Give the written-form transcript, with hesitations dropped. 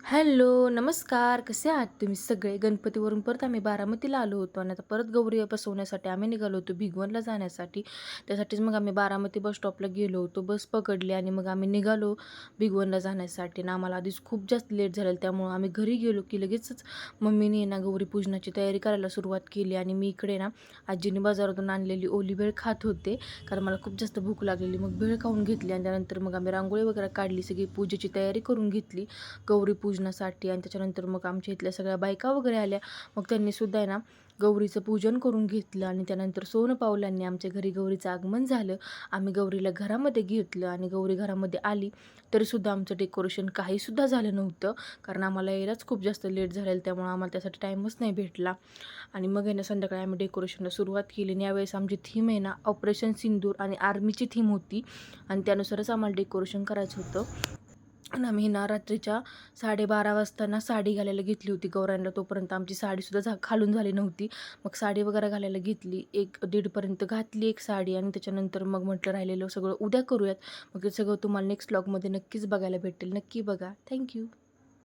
Hello, नमस्कार. कसे आहात तुम्ही सगळे? गणपतीवरून परत आम्ही बारामतीला आलो होतो आणि आता परत गौरी बसवण्यासाठी आम्ही निघालो होतो भिगवणला जाण्यासाठी. त्यासाठीच मग आम्ही बारामती बस स्टॉपला गेलो होतो. बस पकडली आणि मग आम्ही निघालो भिगवणला जाण्यासाठी आणि आम्हाला आधीच खूप जास्त लेट झालेलं. त्यामुळं आम्ही घरी गेलो की लगेचच मम्मीने ना गौरी पूजनाची तयारी करायला सुरुवात केली आणि मी इकडे ना आजीने बाजारातून आणलेली ओली भेळ खात होते, कारण मला खूप जास्त भूक लागलेली. मग भेळ खाऊन घेतली आणि त्यानंतर मग आम्ही रांगोळी वगैरे काढली, सगळी पूजेची तयारी करून घेतली गौरी पूजनासाठी. आणि त्याच्यानंतर मग आमच्या इथल्या सगळ्या बायका वगैरे आल्या. मग त्यांनी सुद्धा आहे ना गौरीचं पूजन करून घेतलं आणि त्यानंतर सोनपावलांनी आमच्या घरी गौरीचं आगमन झालं. आम्ही गौरीला घरामध्ये घेतलं आणि गौरी घरामध्ये आली तरीसुद्धा आमचं डेकोरेशन काहीसुद्धा झालं नव्हतं, कारण आम्हाला यायलाच खूप जास्त लेट झालेलं. त्यामुळे आम्हाला त्यासाठी टाईमच नाही भेटला. आणि मग आहे ना संध्याकाळी आम्ही डेकोरेशनला सुरुवात केली आणि यावेळेस आमची थीम आहे ना ऑपरेशन सिंदूर आणि आर्मीची थीम होती आणि त्यानुसारच आम्हाला डेकोरेशन करायचं होतं. आणि आम्ही ना रात्रीच्या 12:30 वाजता ना साडी घालायला घेतली होती गौरांना. तोपर्यंत आमची साडीसुद्धा खालून झाली नव्हती. मग साडी वगैरे घालायला घेतली, 1-1:30पर्यंत घातली एक साडी आणि त्याच्यानंतर मग म्हटलं राहिलेलं सगळं उद्या करूयात. मग ते सगळं तुम्हाला नेक्स्ट व्लॉगमध्ये नक्कीच बघायला भेटेल. नक्की बघा. थँक्यू.